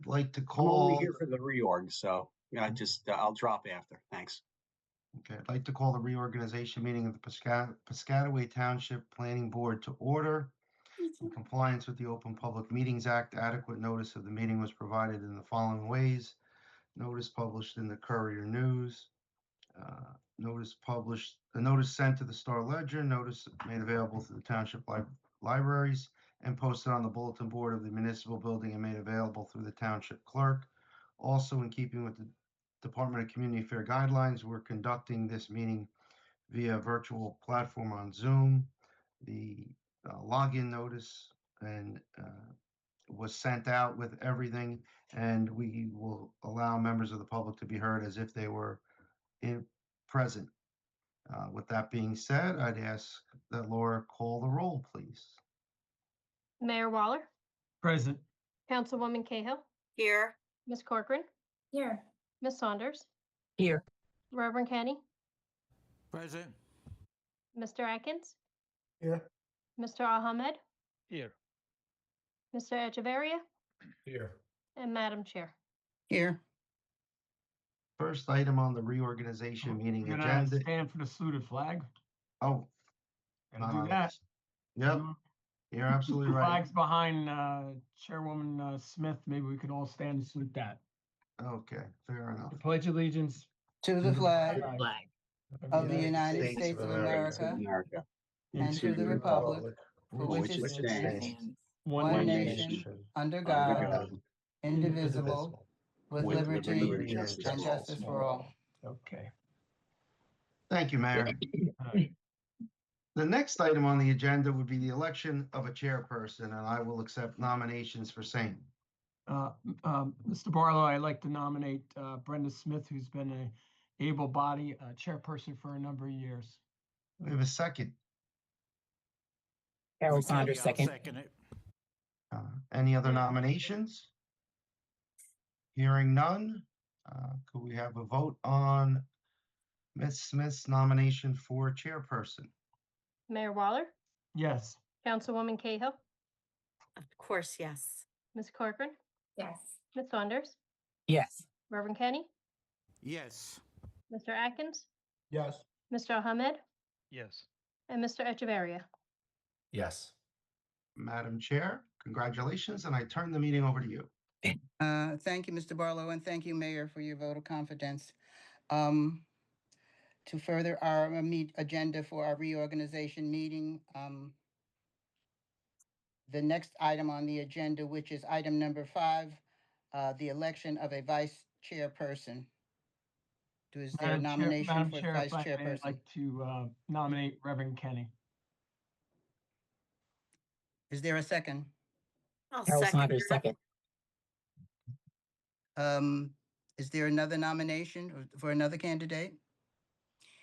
like to I'm only call, here for the reorg, so yeah, I'll drop after. Thanks. okay, I'd like to call the reorganization meeting of the Piscataway Township Planning Board to order. In compliance with the Open Public Meetings Act, adequate notice of the meeting was provided in the following ways. Notice published in the Courier News, the notice sent to the Star Ledger, notice made available to the township libraries, and posted on the bulletin board of the municipal building and made available through the township clerk. Also, in keeping with the Department of Community Affair guidelines, we're conducting this meeting via virtual platform on Zoom. The login notice and was sent out with everything, and we will allow members of the public to be heard as if they were present. With that being said, I'd ask that Laura call the roll, please. Mayor Waller, Present. Councilwoman Cahill, Here. Ms. Corcoran, Here. Ms. Saunders, Here. Reverend Kenny, Present. Mr. Atkins, Here. Mr. Ahmed, Here. Mr. Echeverria, Here. and Madam Chair. Here. First item on the reorganization meeting We're gonna agenda. stand for the saluted flag. Oh, Gotta not do on that. this. Yep, you're absolutely right. Flags behind Chairwoman Smith. Maybe we could all stand and salute that. Okay, fair enough. I pledge allegiance To the flag flag of the United States of America and to the republic for which it stands, one nation, under God, indivisible, with liberty and justice for all. Okay. Thank you, Mayor. All right. The next item on the agenda would be the election of a chairperson, and I will accept nominations for same. Mr. Barlow, I'd like to nominate Brenda Smith, who's been a able-bodied chairperson for a number of years. We have a second. Carol Saunders, second. Second it. Any other nominations? Hearing none, could we have a vote on Ms. Smith's nomination for chairperson? Mayor Waller, Yes. Councilwoman Cahill, Of course, yes. Ms. Corcoran, Yes. Ms. Saunders, Yes. Reverend Kenny, Yes. Mr. Atkins, Yes. Mr. Ahmed, Yes. and Mr. Echeverria. Yes. Madam Chair, congratulations, and I turn the meeting over to you. Thank you, Mr. Barlow, and thank you, Mayor, for your vote of confidence. To further our agenda for our reorganization meeting, the next item on the agenda, which is item number 5, the election of a vice chairperson. Is there a nomination for vice chairperson? I'd like to nominate Reverend Kenny. Is there a second? Carol Saunders, second. Is there another nomination for another candidate?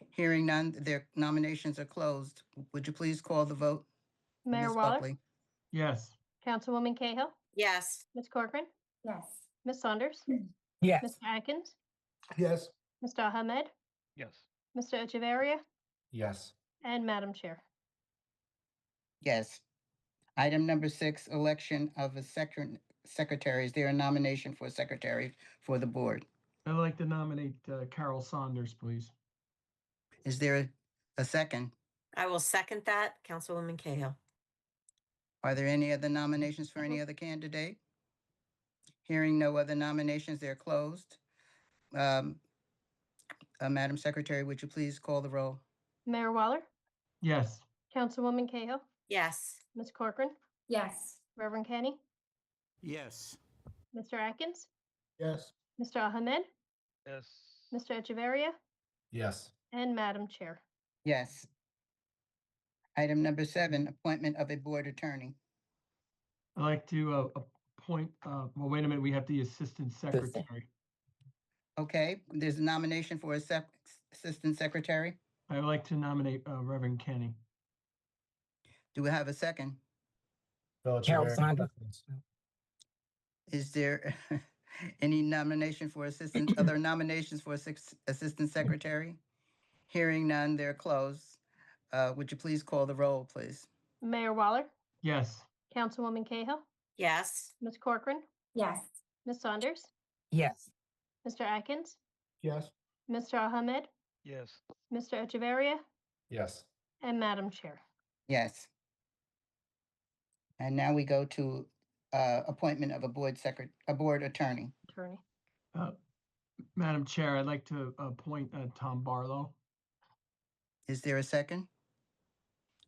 Hearing none, their nominations are closed. Would you please call the vote? Mayor Ms. Waller, Buckley? Yes. Councilwoman Cahill, Yes. Ms. Corcoran, Yes. Ms. Saunders, Yes. Mr. Atkins, Yes. Mr. Ahmed, Yes. Mr. Echeverria, Yes. and Madam Chair. Yes. Item number 6, election of a secretary. Is there a nomination for a secretary for the board? I'd like to nominate Carol Saunders, please. Is there a second? I will second that, Councilwoman Cahill. Are there any other nominations for any other candidate? Hearing no other nominations, they're closed. Madam Secretary, would you please call the roll? Mayor Waller, Yes. Councilwoman Cahill, Yes. Ms. Corcoran, Yes. Reverend Kenny, Yes. Mr. Atkins, Yes. Mr. Ahmed, Yes. Mr. Echeverria, Yes. and Madam Chair. Yes. Item number 7, appointment of a board attorney. I'd like to appoint, well, wait a minute, we have the assistant secretary. Okay, there's a nomination for a assistant secretary. I would like to nominate Reverend Kenny. Do we have a second? Carol Saunders. Is there any nomination for other nominations for assistant secretary? Hearing none, they're closed. Would you please call the roll, please? Mayor Waller, Yes. Councilwoman Cahill, Yes. Ms. Corcoran, Yes. Ms. Saunders, Yes. Mr. Atkins, Yes. Mr. Ahmed, Yes. Mr. Echeverria, Yes. and Madam Chair. Yes. And now we go to appointment of a board attorney. Attorney. Madam Chair, I'd like to appoint Tom Barlow. Is there a second?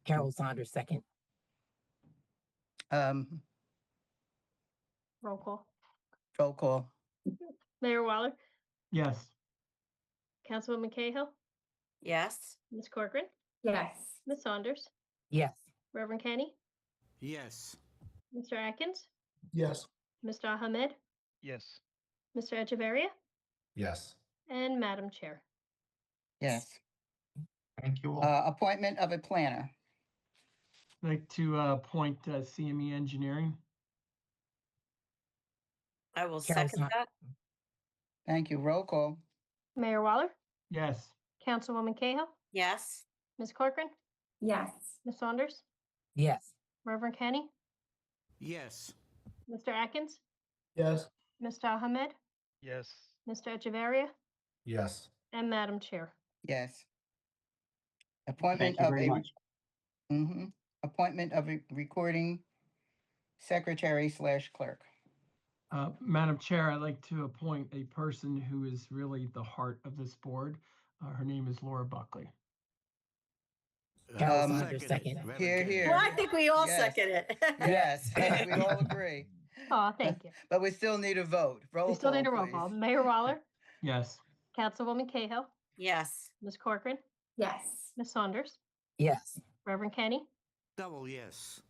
Carol Saunders, second. Roll call. Roll call. Mayor Waller, Yes. Councilwoman Cahill, Yes. Ms. Corcoran, Yes. Ms. Saunders, Yes. Reverend Kenny, Yes. Mr. Atkins, Yes. Mr. Ahmed, Yes. Mr. Echeverria, Yes. and Madam Chair. Yes. Thank you all. Appointment of a planner. I'd like to appoint CME Engineering. I will Carol second Saun- that. Thank you. Roll call. Mayor Waller, Yes. Councilwoman Cahill, Yes. Ms. Corcoran, Yes. Ms. Saunders, Yes. Reverend Kenny, Yes. Mr. Atkins, Yes. Mr. Ahmed, Yes. Mr. Echeverria, Yes. and Madam Chair. Yes. Appointment Thank you of very a much. Appointment of a recording secretary/clerk. Madam Chair, I'd like to appoint a person who is really the heart of this board. Her name is Laura Buckley. Carol Saunders, second. Here, here. Well, I think we all Yes. second it. Yes, we all agree. Oh, thank you. But we still need a vote. Roll We still call, need a roll please. call. Mayor Waller, Yes. Councilwoman Cahill, Yes. Ms. Corcoran, Yes. Ms. Saunders, Yes. Reverend Kenny, Double yes.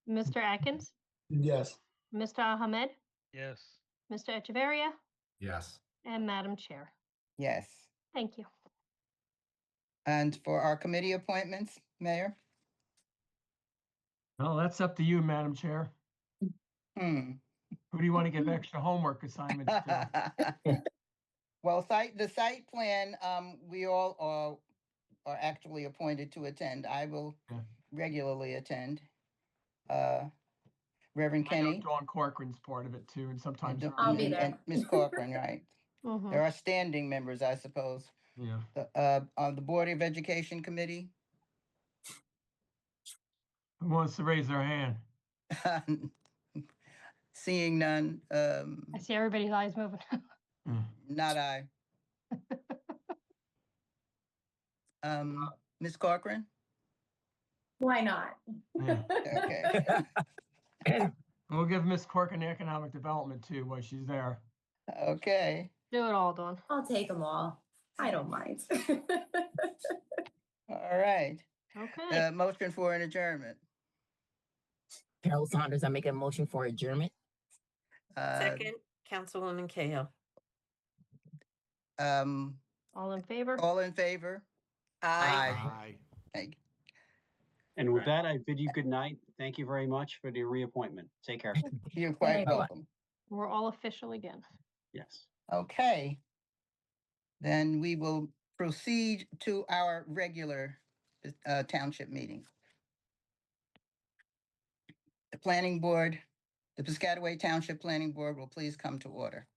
Mr. Atkins, Yes. Mr. Ahmed, Yes. Mr. Echeverria, Yes. and Madam Chair. Yes. Thank you. And for our committee appointments, Mayor? Well, that's up to you, Madam Chair. Hmm. Who do you want to give extra homework assignments to? Well, the site plan, we all are actually appointed to attend. I will Yeah. regularly attend. Reverend I know Kenny. Dawn Corcoran's part of it too, and sometimes. I'll be there. And Ms. Corcoran, right? Mhm. There are standing members, I suppose. Yeah. On the Board of Education Committee. Who wants to raise their hand? Seeing none, I see everybody's eyes moving. not I. Ms. Corcoran? Why not? Yeah. Okay, We'll give Miss Corcoran economic development too while she's there. okay, Do it all, Dawn. I'll take them all. I don't mind. all right. Okay. Motion for an adjournment. Carol Saunders, I make a motion for adjournment. Second, Councilwoman Cahill. All in favor? All in favor? Aye. Thank you. And with that, I bid you good night. Thank you very much for the reappointment. Take care. You're quite Bye-bye. welcome. We're all official again. Yes. Okay. Then we will proceed to our regular township meeting. The planning board, the Piscataway Township Planning Board will please come to order.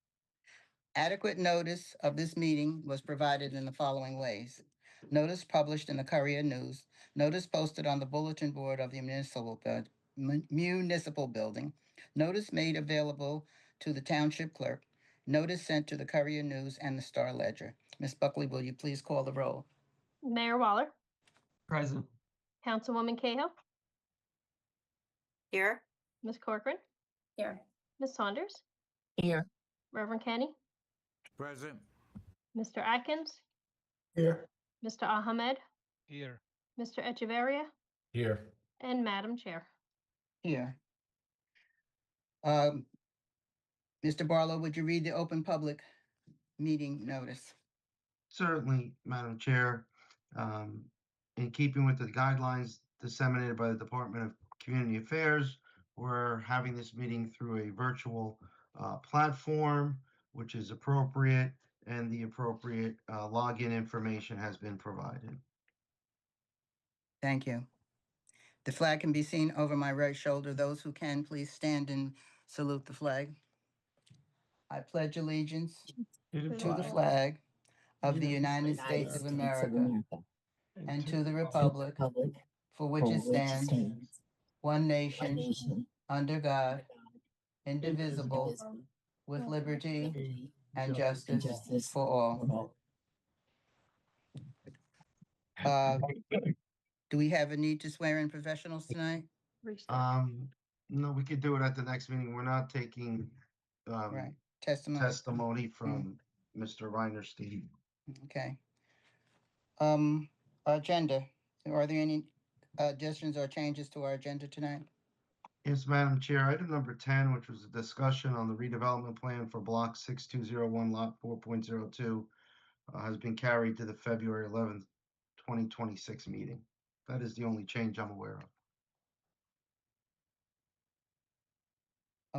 Adequate notice of this meeting was provided in the following ways. Notice published in the Courier News, notice posted on the bulletin board of the municipal building, notice made available to the township clerk, notice sent to the Courier News and the Star Ledger. Ms. Buckley, will you please call the roll? Mayor Waller, Present. Councilwoman Cahill, Here? Ms. Corcoran, Here. Ms. Saunders, Here. Reverend Kenny, Present. Mr. Atkins, Here. Mr. Ahmed, Here. Mr. Echeverria, Here. and Madam Chair. Here. Mr. Barlow, would you read the open public meeting notice? Certainly, Madam Chair. In keeping with the guidelines disseminated by the Department of Community Affairs, we're having this meeting through a virtual platform, which is appropriate, and the appropriate login information has been provided. Thank you. The flag can be seen over my right shoulder. Those who can, please stand and salute the flag. I pledge allegiance To to the flag of the United States of America and to the republic for which it stands, one nation, under God, indivisible, with liberty and justice for all. Do we have a need to swear in professionals tonight? Restart. No, we could do it at the next meeting. We're not taking Right, testimony, testimony from Mr. Reinerstein. okay. Agenda, are there any additions or changes to our agenda tonight? Yes, Madam Chair, item number 10, which was a discussion on the redevelopment plan for block 6201, lot 4.02, has been carried to the February 11th, 2026 meeting. That is the only change I'm aware of.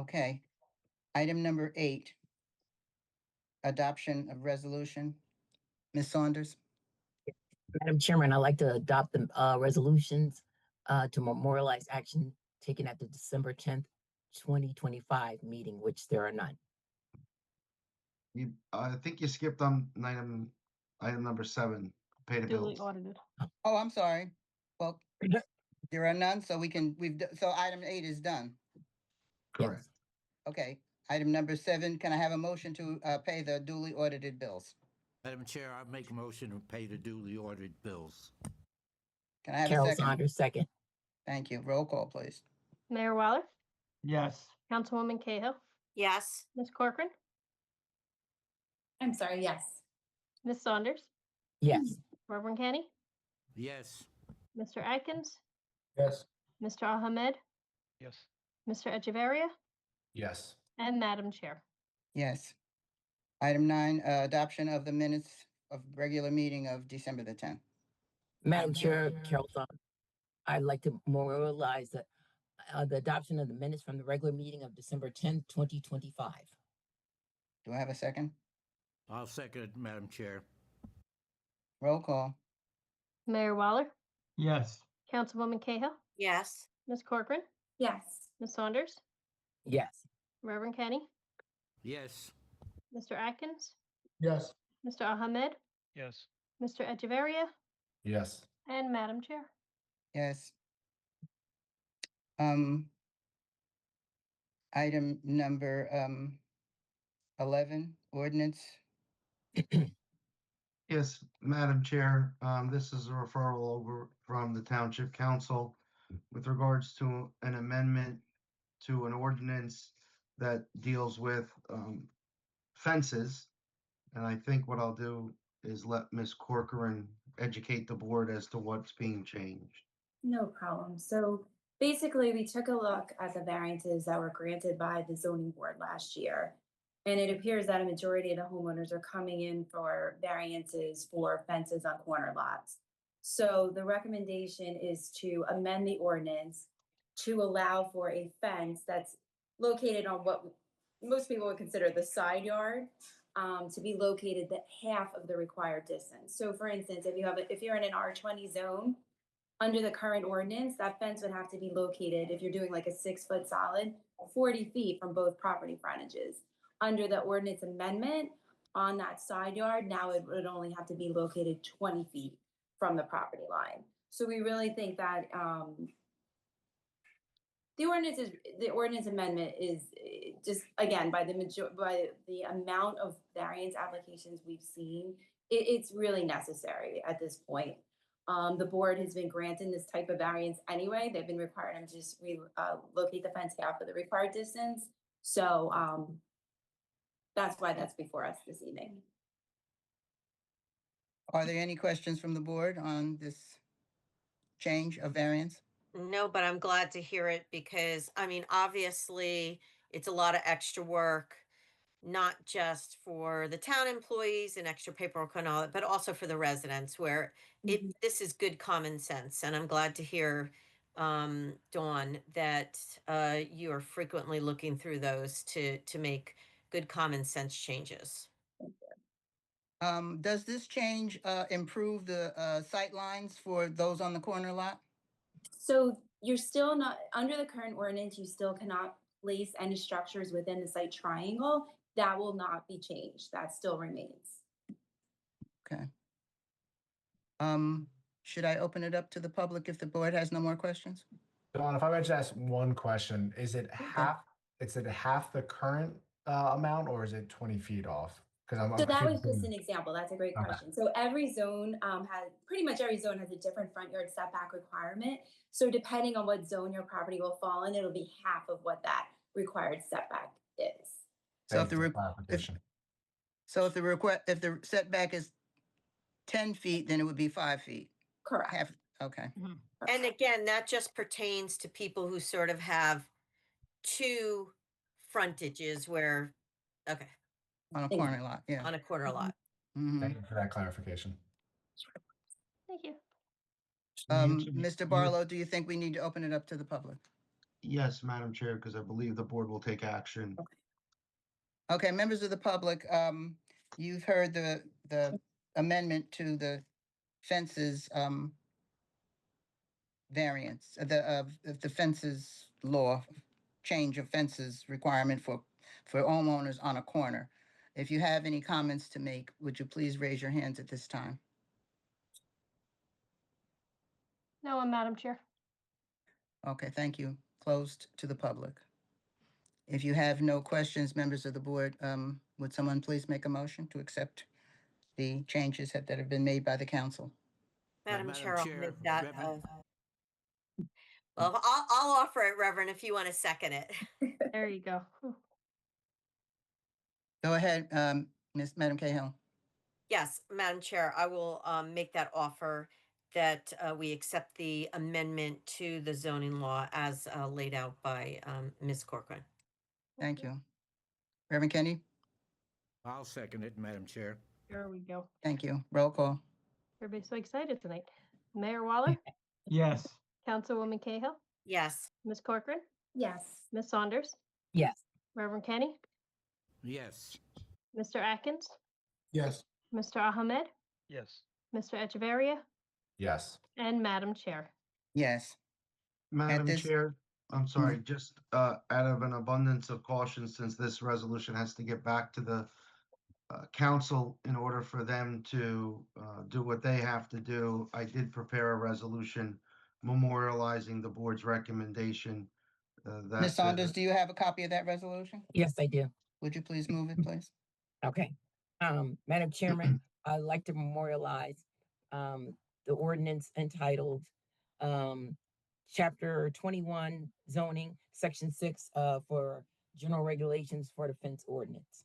Okay. Item number 8, adoption of resolution. Ms. Saunders? Madam Chairman, I'd like to adopt the resolutions to memorialize action taken at the December 10th, 2025 meeting, which there are none. I think you skipped on item number 7, pay the Duly bills. audited. Oh, I'm sorry. Well, there are none, so so item 8 is done. Correct. Okay. Item number 7, can I have a motion to pay the duly audited bills? Madam Chair, I make a motion to pay the duly ordered bills. Can I have a Carol second? Saunders, second. Thank you. Roll call, please. Mayor Waller, Yes. Councilwoman Cahill, Yes. Ms. Corcoran, I'm sorry, yes. Ms. Saunders, Yes. Reverend Kenny, Yes. Mr. Atkins, Yes. Mr. Ahmed, Yes. Mr. Echeverria, Yes. and Madam Chair. Yes. Item 9, adoption of the minutes of regular meeting of December the 10th. Madam Chair, Carol Saunders, I'd like to memorialize the adoption of the minutes from the regular meeting of December 10th, 2025. Do I have a second? I'll second it, Madam Chair. Roll call. Mayor Waller, Yes. Councilwoman Cahill, Yes. Ms. Corcoran, Yes. Ms. Saunders, Yes. Reverend Kenny, Yes. Mr. Atkins, Yes. Mr. Ahmed, Yes. Mr. Echeverria, Yes. and Madam Chair. Yes. Item number 11, ordinance. Yes, Madam Chair, this is a referral over from the Township Council with regards to an amendment to an ordinance that deals with fences. And I think what I'll do is let Ms. Corcoran educate the board as to what's being changed. No problem. So basically, we took a look at the variances that were granted by the zoning board last year. And it appears that a majority of the homeowners are coming in for variances for fences on corner lots. So the recommendation is to amend the ordinance to allow for a fence that's located on what most people would consider the side yard, to be located at half of the required distance. So for instance, if you're in an R20 zone, under the current ordinance, that fence would have to be located, if you're doing like a 6-foot solid, 40 feet from both property frontages. Under the ordinance amendment, on that side yard, now it would only have to be located 20 feet from the property line. So we really think that the ordinance amendment is just, again, by the amount of variance applications we've seen, it's really necessary at this point. The board has been granting this type of variance anyway. They've been required to just locate the fence half of the required distance. So that's why that's before us this evening. Are there any questions from the board on this change of variance? No, but I'm glad to hear it because, I mean, obviously, it's a lot of extra work, not just for the town employees and extra paperwork and all that, but also for the residents where this is good common sense. And I'm glad to hear, Dawn, that you are frequently looking through those to make good common sense changes. Does this change improve the sight lines for those on the corner lot? So you're still not, under the current ordinance, you still cannot place any structures within the site triangle that will not be changed. That still remains. Okay. Should I open it up to the public if the board has no more questions? Dawn, if I might just ask one question, is it half the current amount or is it 20 feet off? Because I'm So that was confused. just an example. That's a great Okay. question. So every zone pretty much every zone has a different front yard setback requirement. So depending on what zone your property will fall in, it'll be half of what that required setback is. So if Thank you the for clarification. if the setback is 10 feet, then it would be 5 feet. Correct. Okay. And again, that just pertains to people who sort of have two frontages where, okay, On a corner lot, yeah. on a corner lot. Mhm. Thank you for that clarification. Thank you. Mr. Barlow, do you think we need to open it up to the public? Yes, Madam Chair, because I believe the board will take action. Okay, members of the public, you've heard the amendment to the fences, variance, the fences law, change of fences requirement for homeowners on a corner. If you have any comments to make, would you please raise your hands at this time? No one, Madam Chair. Okay, thank you. Closed to the public. If you have no questions, members of the board, would someone please make a motion to accept the changes that have been made by the council? Madam Madam Chair, I'll Chair, make that. Reverend- Well, I'll offer it, Reverend, if you want to second it. There you go. Whew. Go ahead, Madam Cahill. Yes, Madam Chair, I will make that offer that we accept the amendment to the zoning law as laid out by Ms. Corcoran. Thank you. Reverend Kenny? I'll second it, Madam Chair. There we go. Thank you. Roll call. Everybody's so excited tonight. Mayor Waller, Yes. Councilwoman Cahill, Yes. Ms. Corcoran, Yes. Ms. Saunders, Yes. Reverend Kenny, Yes. Mr. Atkins, Yes. Mr. Ahmed, Yes. Mr. Echeverria, Yes. and Madam Chair. Yes. Madam this- Chair, I'm sorry, just out of an abundance of caution, since this resolution has to get back to the council in order for them to do what they have to do, I did prepare a resolution memorializing the board's recommendation. Ms. Saunders, do you have a copy of that resolution? Yes, I do. Would you please move it, please? Okay. Madam Chairman, I'd like to memorialize the ordinance entitled Chapter 21 Zoning, Section 6 for General Regulations for the Fence Ordinance.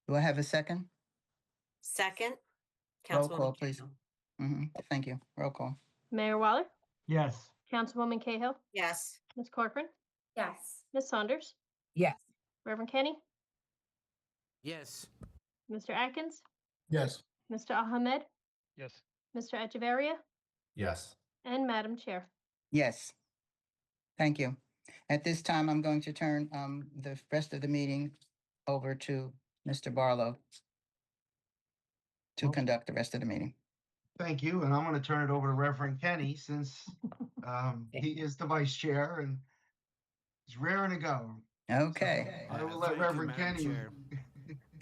Do I have a second? Second. Roll call, Councilwoman please. Cahill. Thank you. Roll call. Mayor Waller, Yes. Councilwoman Cahill, Yes. Ms. Corcoran, Yes. Ms. Saunders, Yes. Reverend Kenny, Yes. Mr. Atkins, Yes. Mr. Ahmed, Yes. Mr. Echeverria, Yes. and Madam Chair. Yes. Thank you. At this time, I'm going to turn the rest of the meeting over to Mr. Barlow to conduct the rest of the meeting. Thank you, and I'm going to turn it over to Reverend Kenny, since he is the vice chair and he's raring to go. Okay, I will Thank let you, Reverend Madam Kenny. Chair.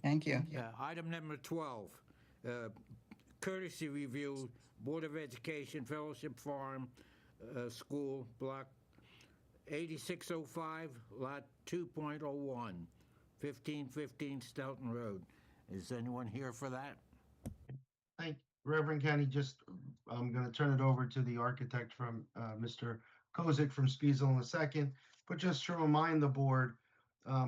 thank you. Item number 12, courtesy review, Board of Education, Fellowship Farm School, Block 8605, Lot 2.01, 1515 Stoughton Road. Is anyone here for that? Thank Reverend Kenny. I'm going to turn it over to the architect from Mr. Kozik from Spiesel in a second. But just to remind the board,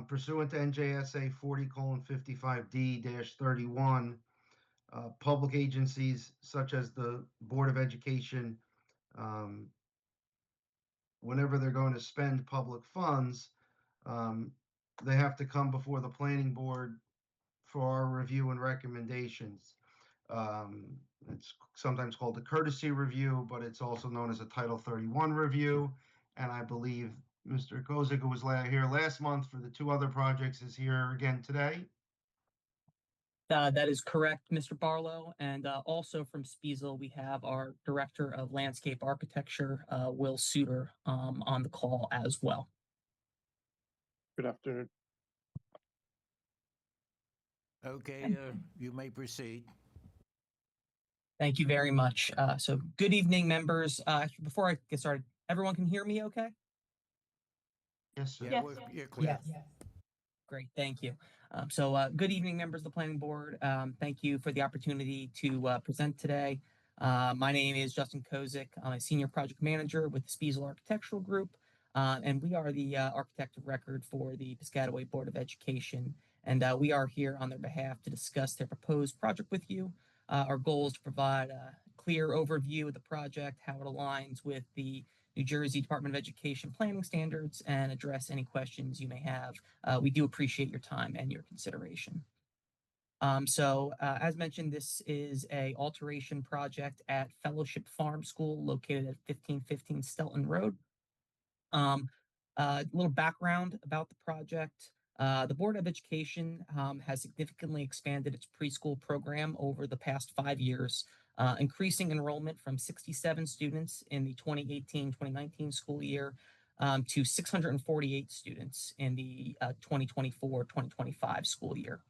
pursuant to NJSA 40:55D-31, public agencies such as the Board of Education, whenever they're going to spend public funds, they have to come before the planning board for our review and recommendations. It's sometimes called a courtesy review, but it's also known as a Title 31 review. And I believe Mr. Kozik, who was here last month for the two other projects, is here again today. That is correct, Mr. Barlow. And also from Spiesel, we have our Director of Landscape Architecture, Will Suter, on the call as well. Good afternoon. Okay, you may proceed. Thank you very much. So good evening, members. Before I get started, everyone can hear me okay? Yes, sir. Yeah, Yes. you're clear. Great, thank you. Good evening, members of the planning board. Thank you for the opportunity to present today. My name is Justin Kozik. I'm a senior project manager with the Spiesel Architectural Group, and we are the architect of record for the Piscataway Board of Education. And we are here on their behalf to discuss their proposed project with you. Our goal is to provide a clear overview of the project, how it aligns with the New Jersey Department of Education planning standards, and address any questions you may have. We do appreciate your time and your consideration. As mentioned, this is a alteration project at Fellowship Farm School located at 1515 Stelton Road. A little background about the project. The Board of Education has significantly expanded its preschool program over the past 5 years, increasing enrollment from 67 students in the 2018-2019 school year to 648 students in the 2024-2025 school year.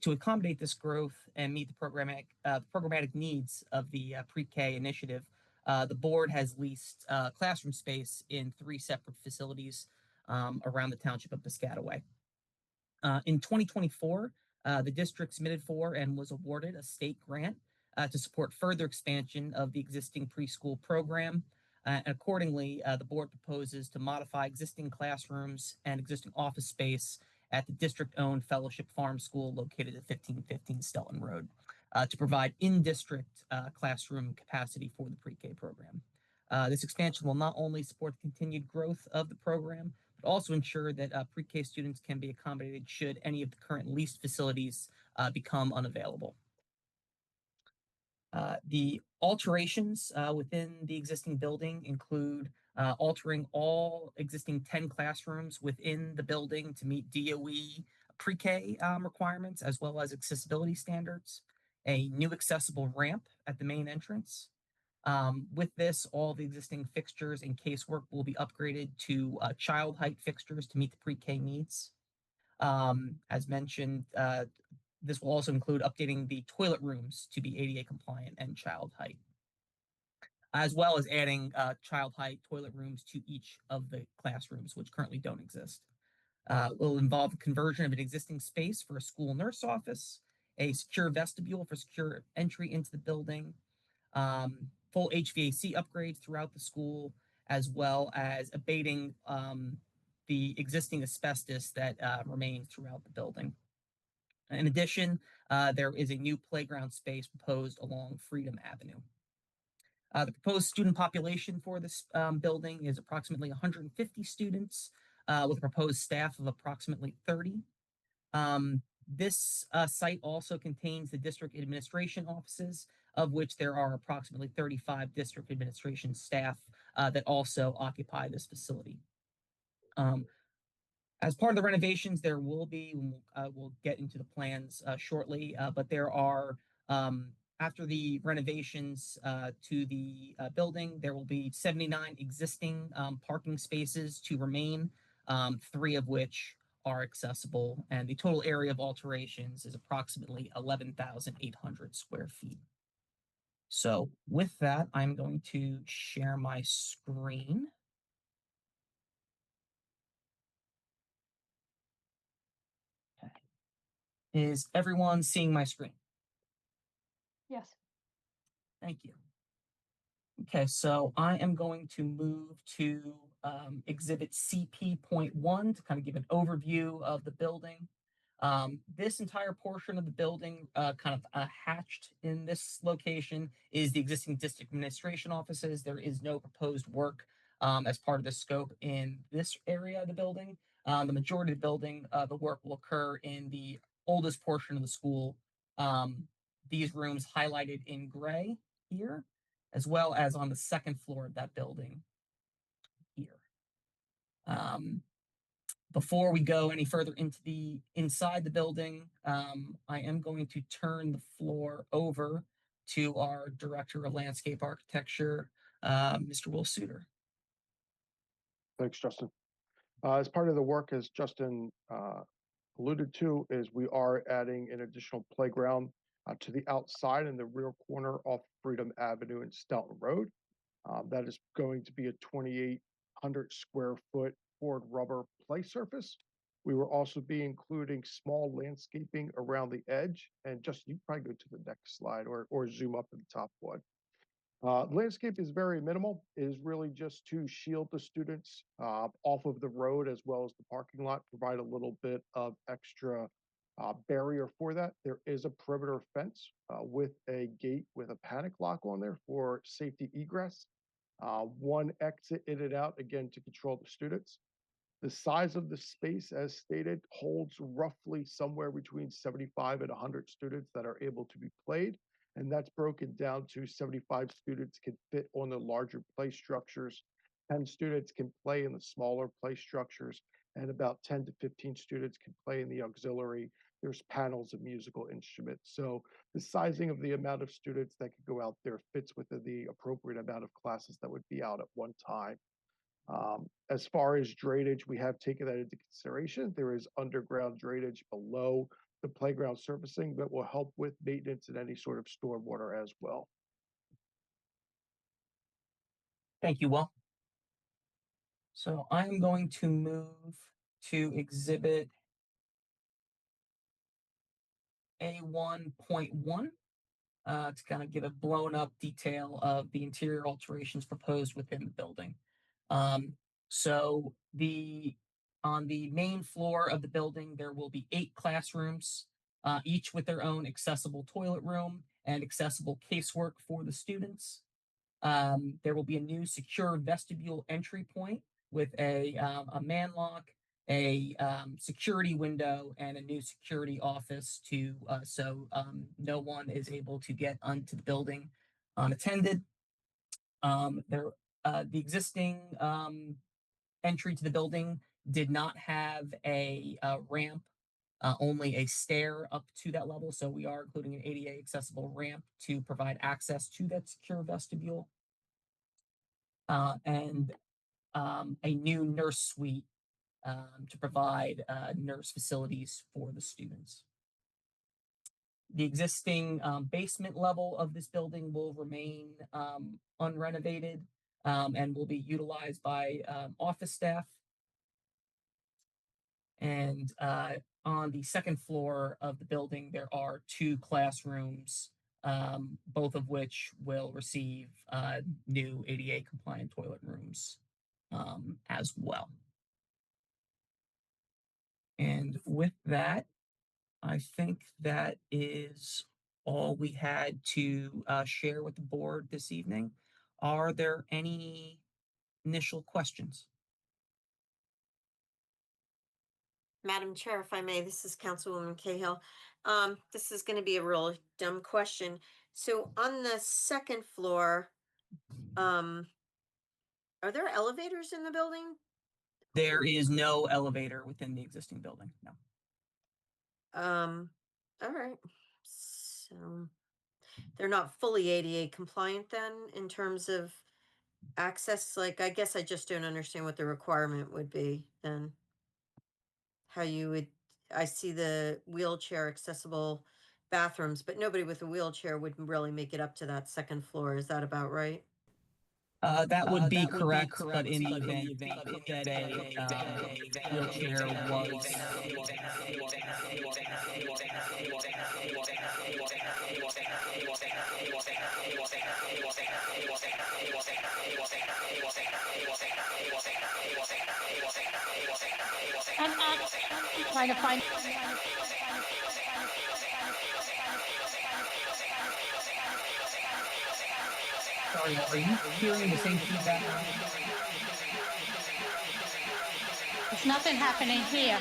To accommodate this growth and meet the programmatic needs of the pre-K initiative, the board has leased classroom space in 3 separate facilities around the township of Piscataway. In 2024, the district submitted for and was awarded a state grant to support further expansion of the existing preschool program. And accordingly, the board proposes to modify existing classrooms and existing office space at the district-owned Fellowship Farm School located at 1515 Stelton Road to provide in-district classroom capacity for the pre-K program. This expansion will not only support the continued growth of the program, but also ensure that pre-K students can be accommodated should any of the current leased facilities become unavailable. The alterations within the existing building include altering all existing 10 classrooms within the building to meet DOE pre-K requirements as well as accessibility standards, a new accessible ramp at the main entrance. With this, all the existing fixtures and casework will be upgraded to child height fixtures to meet the pre-K needs. As mentioned, this will also include updating the toilet rooms to be ADA compliant and child height, as well as adding child height toilet rooms to each of the classrooms, which currently don't exist. Will involve conversion of an existing space for a school nurse office, a secure vestibule for secure entry into the building, full HVAC upgrades throughout the school, as well as abating the existing asbestos that remains throughout the building. In addition, there is a new playground space proposed along Freedom Avenue. The proposed student population for this building is approximately 150 students, with a proposed staff of approximately 30. This site also contains the district administration offices, of which there are approximately 35 district administration staff that also occupy this facility. As part of the renovations, there will be, we'll get into the plans shortly, but there are, after the renovations to the building, there will be 79 existing parking spaces to remain, 3 of which are accessible, and the total area of alterations is approximately 11,800 square feet. So with that, I'm going to share my screen. Is everyone seeing my screen? Yes. Thank you. Okay, so I am going to move to exhibit CP.1 to kind of give an overview of the building. This entire portion of the building kind of hatched in this location is the existing district administration offices. There is no proposed work as part of the scope in this area of the building. The majority of the building, the work will occur in the oldest portion of the school. These rooms highlighted in gray here, as well as on the second floor of that building here. Before we go any further into the inside the building, I am going to turn the floor over to our Director of Landscape Architecture, Mr. Will Suter. Thanks, Justin. As part of the work, as Justin alluded to, is we are adding an additional playground to the outside in the rear corner off Freedom Avenue and Stoughton Road. That is going to be a 2,800 square foot poured rubber play surface. We will also be including small landscaping around the edge. And just you probably go to the next slide or zoom up to the top one. Landscape is very minimal. It is really just to shield the students off of the road as well as the parking lot, provide a little bit of extra barrier for that. There is a perimeter fence with a gate with a panic lock on there for safety egress. One exit in and out, again, to control the students. The size of the space, as stated, holds roughly somewhere between 75 and 100 students that are able to be played. And that's broken down to 75 students can fit on the larger play structures, 10 students can play in the smaller play structures, and about 10 to 15 students can play in the auxiliary. There's panels of musical instruments. So the sizing of the amount of students that could go out there fits within the appropriate amount of classes that would be out at one time. As far as drainage, we have taken that into consideration. There is underground drainage below the playground surfacing that will help with maintenance and any sort of stormwater as well. Thank you, Will. So I'm going to move to exhibit A1.1 to kind of give a blown up detail of the interior alterations proposed within the building. So on the main floor of the building, there will be 8 classrooms, each with their own accessible toilet room and accessible casework for the students. There will be a new secure vestibule entry point with a man lock, a security window, and a new security office so no one is able to get onto the building unattended. The existing entry to the building did not have a ramp, only a stair up to that level. So we are including an ADA accessible ramp to provide access to that secure vestibule. And a new nurse suite to provide nurse facilities for the students. The existing basement level of this building will remain unrenovated and will be utilized by office staff. And on the second floor of the building, there are 2 classrooms, both of which will receive new ADA compliant toilet rooms as well. And with that, I think that is all we had to share with the board this evening. Are there any initial questions? Madam Chair, if I may, this is Councilwoman Cahill. This is going to be a real dumb question. So on the second floor, are there elevators in the building? There is no elevator within the existing building, no. All right. So they're not fully ADA compliant then in terms of access? Like, I guess I just don't understand what the requirement would be then. How you would, I see the wheelchair accessible bathrooms, but nobody with a wheelchair would really make it up to that second floor. Is that about right? That would be correct, but in the event that a wheelchair was I'm trying to find. Sorry, are you hearing the same feedback? There's nothing happening here.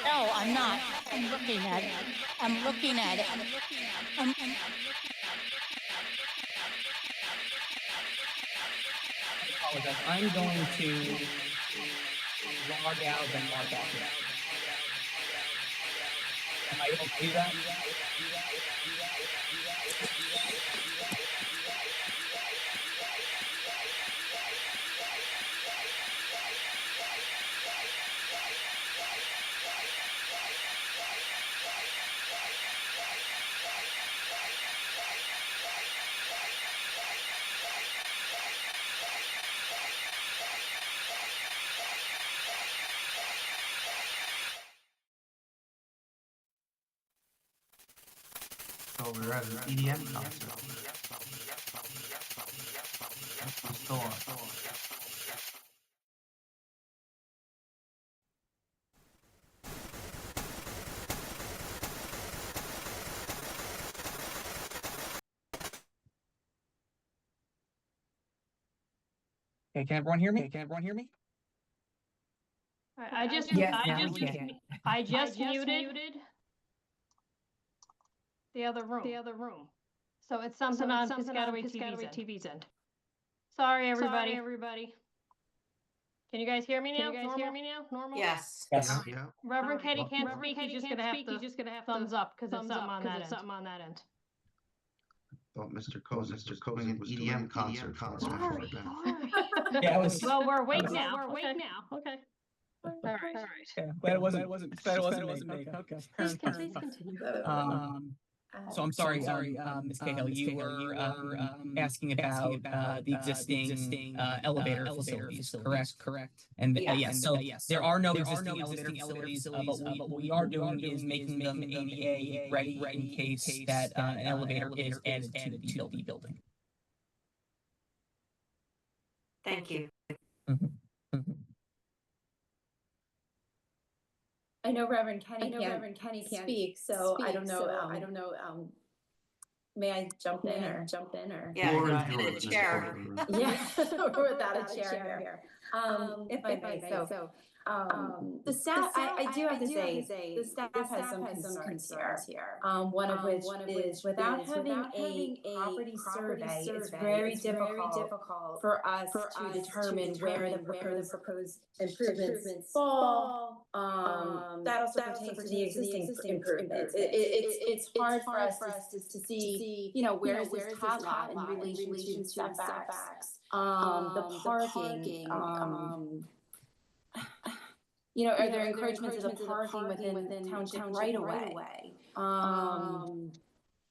No, I'm not. I'm looking at it. I'm looking at it. I apologize. I'm going to log out and log back in. Am I able to do that? thought we were at an EDM concert. We still are. Okay, can everyone hear me? Can everyone hear me? I just, Yes, now we can. I just muted the other room. So it's something on Piscataway TV's end. Sorry, everybody. Can you guys hear me now? Normal? Yes. Yes. Yeah. Reverend Kenny can't speak, he's just gonna have thumbs up, because it's something on that end. Thought Mr. Kozik was doing an EDM concert. Sorry. Yeah, it was. Well, we're awake now. Okay. All right. Yeah, glad it wasn't me. Okay. Please continue. So I'm sorry, Ms. Cahill, you were asking about the existing elevator facilities, correct? And yes, so there are no existing elevator facilities, but what we are doing is making them ADA ready in case that an elevator is added to the building. Thank you. I know Reverend Kenny can't speak, so I don't know. May I jump in or? Yeah, Floor go is ahead. yours, The chair. Yeah, or without a chair here. If I may, so, the staff, I do have to say, the staff has some concerns here. One of which is without having a property survey, it's very difficult for us to determine where the proposed improvements fall. That also pertains to the existing improvements. It's hard for us to see, where is this tot lot in relation to setbacks? The parking, are there encouragements of the parking within township right away?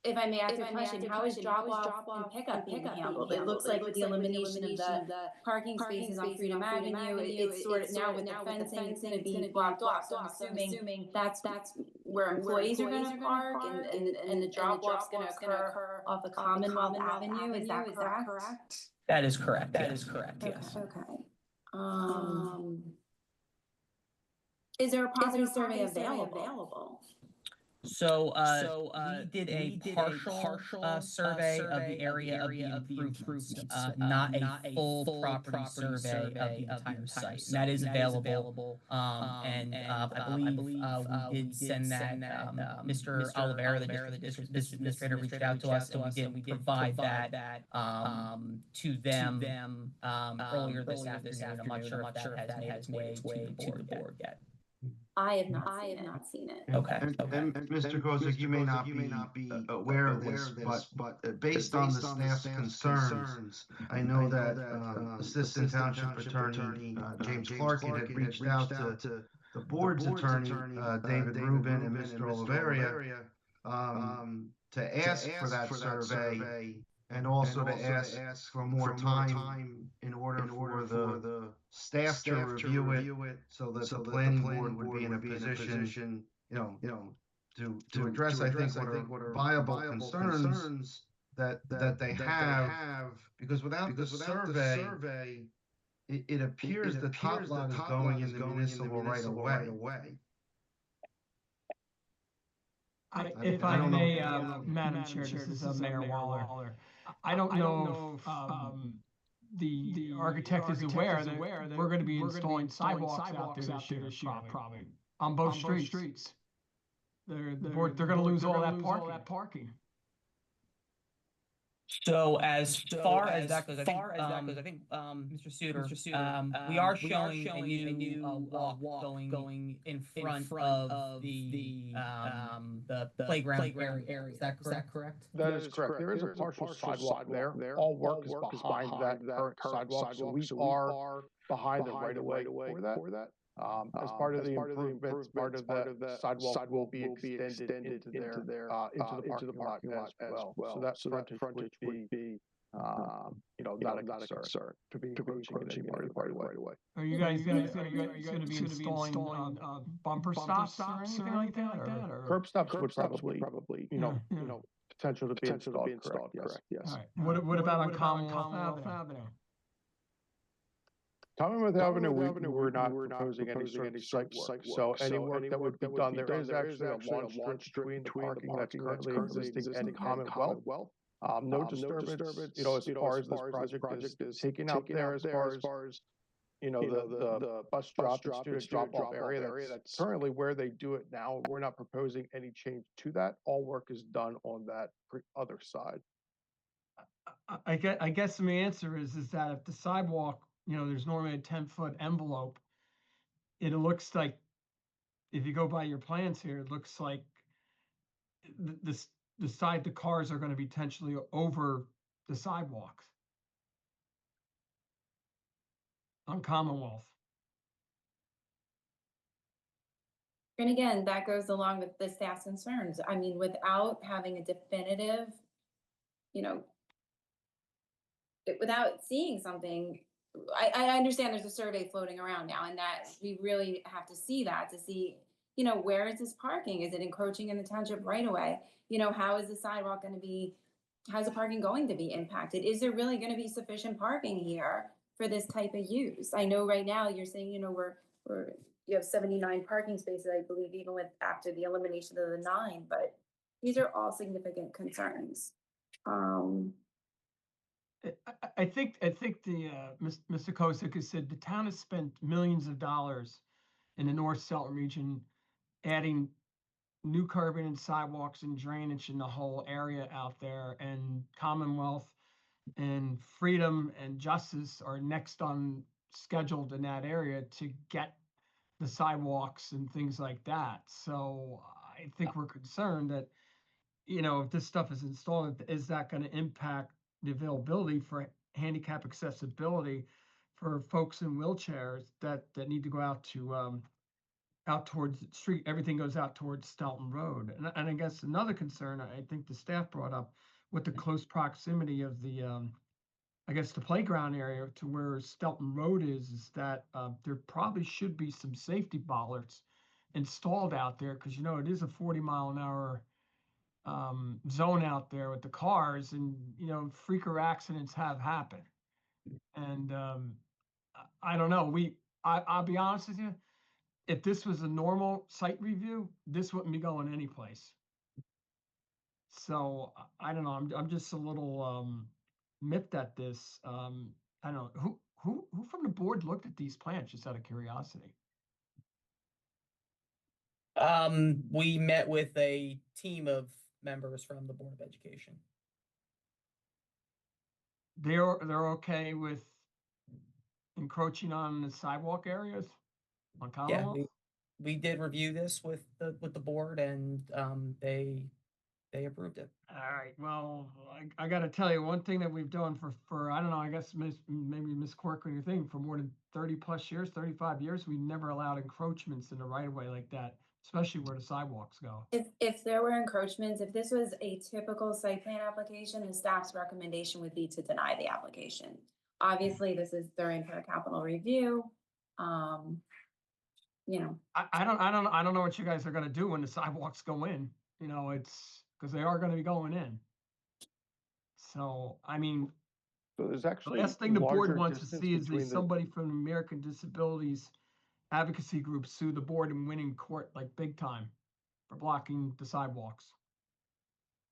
If I may ask a question, how is drop off and pickup being handled? It looks like with the elimination of the parking spaces on Freedom Avenue, it's sort of now with the fencing, it's gonna be blocked off. So I'm assuming that's where employees are gonna park and the drop off's gonna occur off the Commonwealth Avenue, is that correct? That is correct, yes. Okay. Is there a property survey available? So, we did a partial survey of the area of the improvements, not a full property survey of the entire site. And that is available. And I believe we did send that. Mr. Oliveira, the district administrator, reached out to us, and we did provide that to them earlier this afternoon. I'm not sure if that has made its way to the board yet. I have not seen it. Okay. And Mr. Kozik, you may not be aware of this, but based on the staff's concerns, I know that Assistant Township Attorney James Clark had reached out to the board's attorney, David Rubin and Mr. Oliveria, to ask for that survey and also to ask for more time in order for the staff to review it so that the planning board would be in a position, to address, I think, what are viable concerns that they have, because without the survey, it appears the top lot is going in the municipal right away. If I may, Madam Chair, this is Mayor Waller. I don't know if the architect is aware that we're going to be installing sidewalks out there this year, probably on both streets. They're going to lose all that parking. So as far as that goes, I think Mr. Suter, we are showing a new walk going in front of the playground area. Is that correct? That is correct. There is a partial sidewalk there. All work is behind that current sidewalk, so we are behind the right of way for that. As part of the improvements, part of the sidewalk will be extended into the parking lot as well. So that frontage would be, not a concern to be encroaching part of the right away. Are you guys going to be installing bumper stops or anything like that? Curb stops would probably, potential to be installed, correct, yes. All right. What about on Commonwealth Avenue? Commonwealth Avenue, we're not proposing any sort of site work, so any work that would be done, there is actually a launch strip between the parking that's currently existing and Commonwealth. No disturbance, as far as this project is taken out there, as far as, the bus drop and student drop-off area, that's currently where they do it now. We're not proposing any change to that. All work is done on that other side. I guess my answer is that if the sidewalk, there's normally a 10-foot envelope, it looks like, if you go by your plans here, it looks like the side the cars are going to be potentially over the sidewalks on Commonwealth. And again, that goes along with the staff's concerns. I mean, without having a definitive, without seeing something, I understand there's a survey floating around now, and that we really have to see that to see, where is this parking? Is it encroaching in the township right away? How is the sidewalk going to be, how's the parking going to be impacted? Is there really going to be sufficient parking here for this type of use? I know right now you're saying, you have 79 parking spaces, I believe, even with after the elimination of the 9, but these are all significant concerns. I think the Mr. Kosick has said the town has spent millions of dollars in the North Selton region, adding new curbing and sidewalks and drainage in the whole area out there, and Commonwealth and Freedom and Justice are next on scheduled in that area to get the sidewalks and things like that. So I think we're concerned that, if this stuff is installed, is that going to impact the availability for handicap accessibility for folks in wheelchairs that need to go out to out towards the street? Everything goes out towards Stelton Road. And I guess another concern I think the staff brought up with the close proximity of the I guess the playground area to where Stelton Road is that there probably should be some safety bollards installed out there, because it is a 40-mile-an-hour zone out there with the cars, and freaker accidents have happened. And I don't know. I'll be honest with you. If this was a normal site review, this wouldn't be going anyplace. So I don't know. I'm just a little miffed at this. I don't know who from the board looked at these plans, just out of curiosity. We met with a team of members from the Board of Education. They're okay with encroaching on the sidewalk areas on Commonwealth? Yeah, we did review this with the board, and they approved it. All right. Well, I got to tell you, one thing that we've done for I don't know, I guess maybe Ms. Quirk or your thing, for more than 30 plus years, 35 years, we never allowed encroachments in the right of way like that, especially where the sidewalks go. If there were encroachments, if this was a typical site plan application, the staff's recommendation would be to deny the application. Obviously, this is during for a capital review. I don't know what you guys are going to do when the sidewalks go in. It's because they are going to be going in. So I mean, so there's actually the last thing the board wants to see is somebody from the American Disabilities Advocacy Group sue the board and win in court like big time for blocking the sidewalks.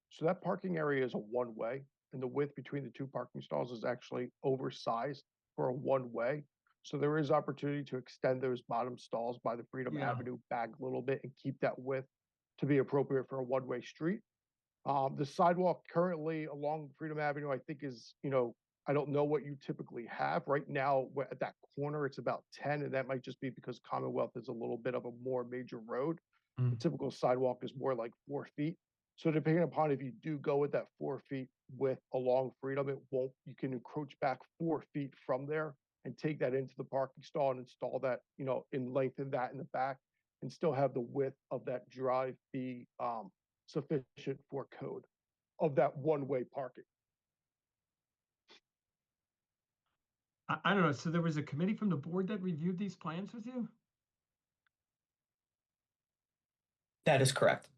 So that parking area is a one-way, and the width between the two parking stalls is actually oversized for a one-way. So there is opportunity to extend those bottom stalls by the Freedom Avenue back a little bit and keep that width to be appropriate for a one-way street. The sidewalk currently along Freedom Avenue, I think is, I don't know what you typically have. Right now, at that corner, it's about 10, and that might just be because Commonwealth is a little bit of a more major road. The typical sidewalk is more like 4 feet. So depending upon if you do go with that 4 feet width along Freedom, you can encroach back 4 feet from there and take that into the parking stall and install that, and lengthen that in the back and still have the width of that drive be sufficient for code of that one-way parking. I don't know. So there was a committee from the board that reviewed these plans with you? That is correct.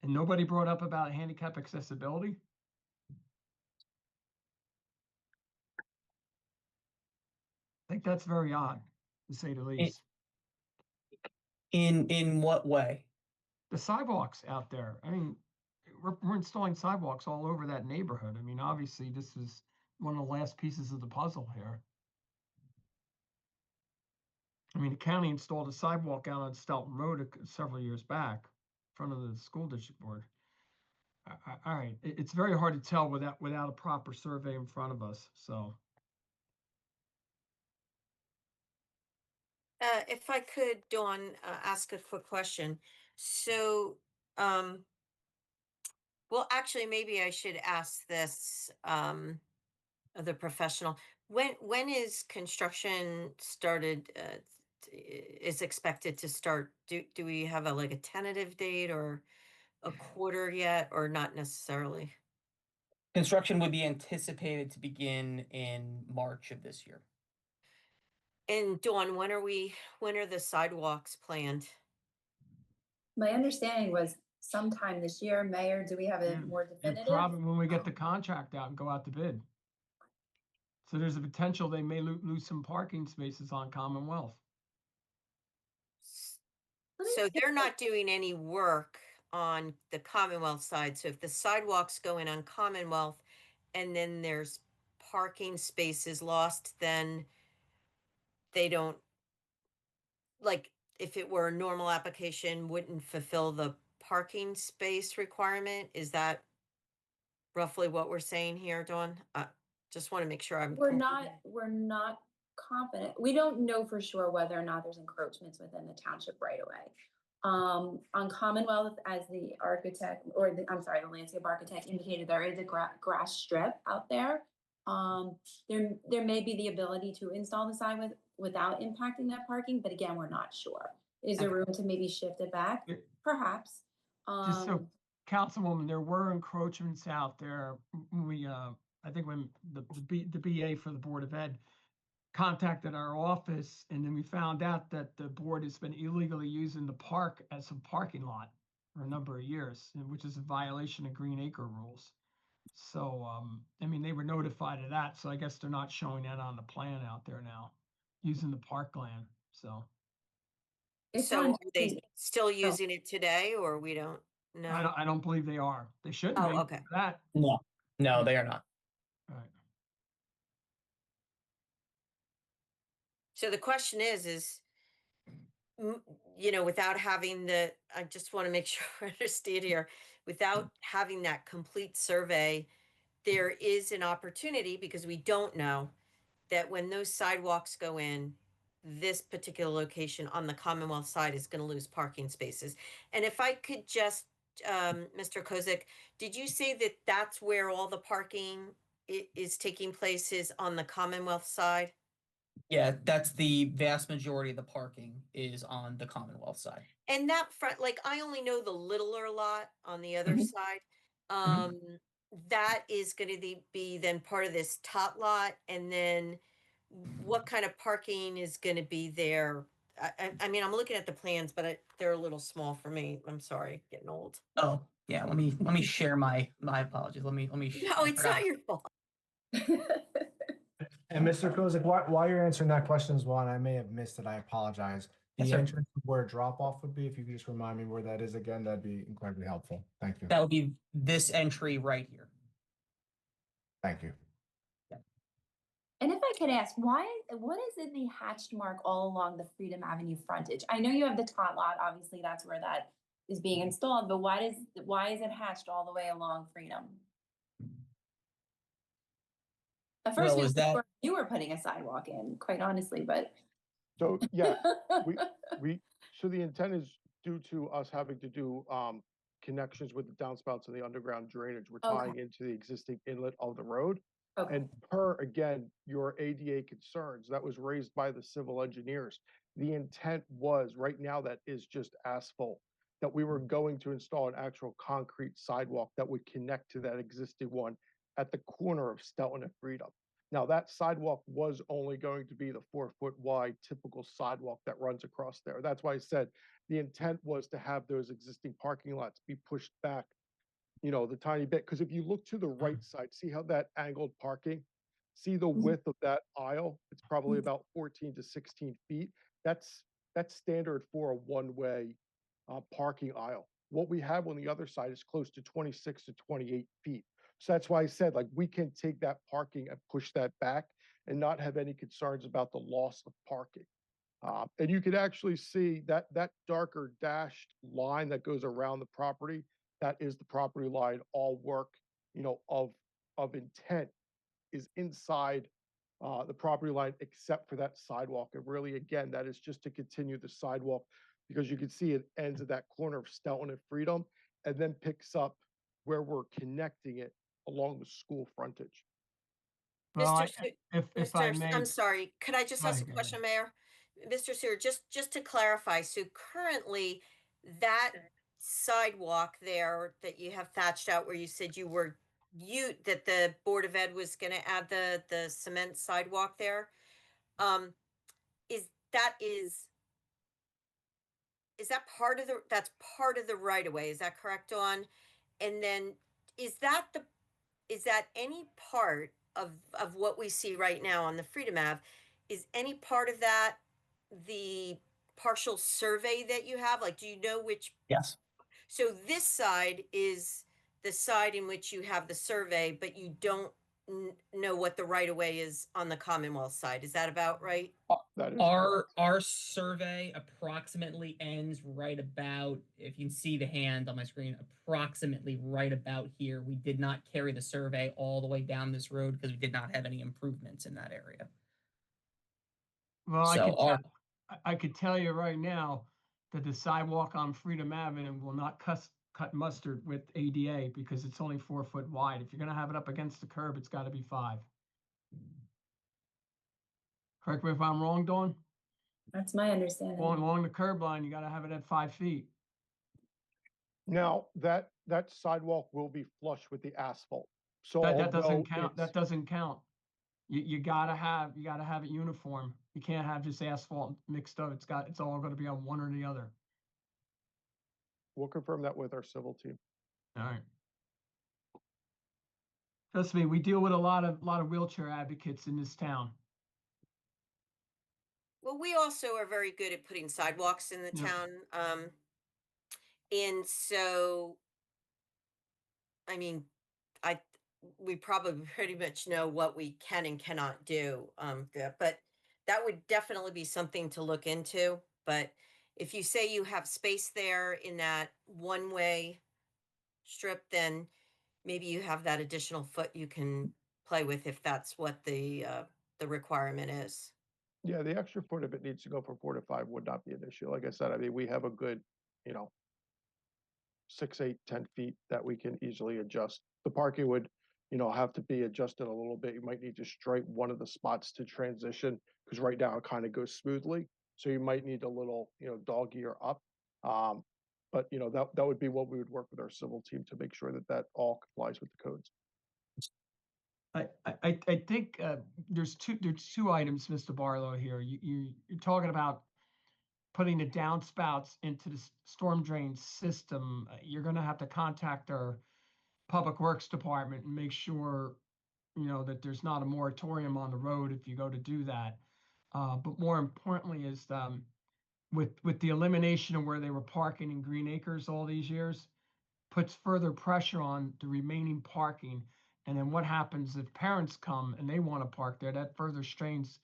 And nobody brought up about handicap accessibility? I think that's very odd, to say the least. In what way? The sidewalks out there. I mean, we're installing sidewalks all over that neighborhood. I mean, obviously, this is one of the last pieces of the puzzle here. I mean, the county installed a sidewalk out on Stelton Road several years back in front of the school district board. All right, it's very hard to tell without a proper survey in front of us. So, If I could, Dawn, ask a quick question. So, well, actually, maybe I should ask this the professional. When is construction started? Is expected to start? Do we have a tentative date or a quarter yet, or not necessarily? Construction would be anticipated to begin in March of this year. And Dawn, when are the sidewalks planned? My understanding was sometime this year. Mayor, do we have it more definitive? Probably when we get the contract out and go out to bid. So there's a potential they may lose some parking spaces on Commonwealth. So they're not doing any work on the Commonwealth side. So if the sidewalks go in on Commonwealth and then there's parking spaces lost, then they don't, like, if it were a normal application, wouldn't fulfill the parking space requirement. Is that roughly what we're saying here, Dawn? Just want to make sure I'm. We're not confident. We don't know for sure whether or not there's encroachments within the township right away. On Commonwealth, as the architect, the landscape architect indicated, there is a grass strip out there. There may be the ability to install the sign without impacting that parking, but again, we're not sure. Is there room to maybe shift it back? Perhaps. Just so, Councilwoman, there were encroachments out there. I think when the BA for the Board of Ed contacted our office, and then we found out that the board has been illegally using the park as a parking lot for a number of years, which is a violation of Green Acre rules. So, I mean, they were notified of that, so I guess they're not showing that on the plan out there now, using the parkland, so. So are they still using it today, or we don't know? I don't believe they are. They shouldn't be. Okay. That. No, they are not. All right. So the question is, without having I just want to make sure I understand here, without having that complete survey, there is an opportunity, because we don't know, that when those sidewalks go in, this particular location on the Commonwealth side is going to lose parking spaces. And if I could just, Mr. Kozik, did you say that that's where all the parking is taking place, is on the Commonwealth side? Yeah, that's the vast majority of the parking is on the Commonwealth side. And that front, I only know the littler lot on the other side. That is going to be then part of this tot lot. And then what kind of parking is going to be there? I mean, I'm looking at the plans, but they're a little small for me. I'm sorry, getting old. Oh, yeah. Let me share my apologies. Let me. No, it's not your fault. And Mr. Kozik, while you're answering that question as well, and I may have missed it, I apologize. The entrance where drop off would be, if you could just remind me where that is again, that'd be incredibly helpful. Thank you. That would be this entry right here. Thank you. And if I could ask, what is in the hatched mark all along the Freedom Avenue frontage? I know you have the tot lot, obviously that's where that is being installed, but why is it hatched all the way along Freedom? At first, you were putting a sidewalk in, quite honestly, but. So, yeah, so the intent is, due to us having to do connections with the downspouts and the underground drainage, we're tying into the existing inlet of the road. Okay. And per, again, your ADA concerns, that was raised by the civil engineers. The intent was, right now that is just asphalt, that we were going to install an actual concrete sidewalk that would connect to that existing one at the corner of Stelton and Freedom. Now, that sidewalk was only going to be the 4-foot wide typical sidewalk that runs across there. That's why I said the intent was to have those existing parking lots be pushed back, the tiny bit. Because if you look to the right side, see how that angled parking, see the width of that aisle? It's probably about 14 to 16 feet. That's standard for a one-way parking aisle. What we have on the other side is close to 26 to 28 feet. So that's why I said, like, we can take that parking and push that back and not have any concerns about the loss of parking. And you can actually see that darker dashed line that goes around the property, that is the property line. All work, of intent is inside the property line, except for that sidewalk. And really, again, that is just to continue the sidewalk, because you can see it ends at that corner of Stelton and Freedom and then picks up where we're connecting it along the school frontage. Well, Mr. Su- if I Mr. may, I'm sorry, could I just Go ask a ahead, go question, Mayor? Mr. Sewer, just to clarify, so currently that sidewalk there that you have thatched out where you said that the Board of Ed was gonna add the cement sidewalk there, is that that's part of the right of way, is that correct, Dawn? And then is that any part of what we see right now on the Freedom Ave? Is any part of that the partial survey that you have? Like, do you know which? Yes. So this side is the side in which you have the survey, but you don't know what the right of way is on the Commonwealth side. Is that about right? That is Our survey approximately ends right about, if you can see the hand on my screen, approximately right about here. We did not carry the survey all the way down this road because we did not have any improvements in that area. well, So I could tell you right now that the sidewalk on Freedom Avenue will not cut mustard with ADA because it's only 4 foot wide. If you're gonna have it up against the curb, it's gotta be 5. Correct me if I'm wrong, Dawn? That's my understanding. Along the curb line, you gotta have it at 5 feet. Now, that sidewalk will be flush with the asphalt. So That doesn't although count. it's- That doesn't count. You gotta have it uniform. You can't have just asphalt mixed up. It's all gonna be on one or the other. We'll confirm that with our civil team. All right. Trust me, we deal with a lot of wheelchair advocates in this town. Well, we also are very good at putting sidewalks in the Yeah. town. And so, I mean, we probably pretty much know what we can and cannot do. But that would definitely be something to look into. But if you say you have space there in that one-way strip, then maybe you have that additional foot you can play with if that's what the requirement is. Yeah, the extra foot, if it needs to go from 4 to 5, would not be an issue. Like I said, I mean, we have a good, 6, 8, 10 feet that we can easily adjust. The parking would, have to be adjusted a little bit. You might need to stripe one of the spots to transition, because right now it kind of goes smoothly. So you might need a little, dog ear up. But that would be what we would work with our civil team to make sure that all complies with the codes. I think there's two items, Mr. Barlow, here. You're talking about putting the downspouts into the storm drain system. You're going to have to contact our Public Works Department and make sure, that there's not a moratorium on the road if you go to do that. But more importantly is with the elimination of where they were parking in Green Acres all these years, puts further pressure on the remaining parking. And then what happens if parents come and they want to park there? That further strains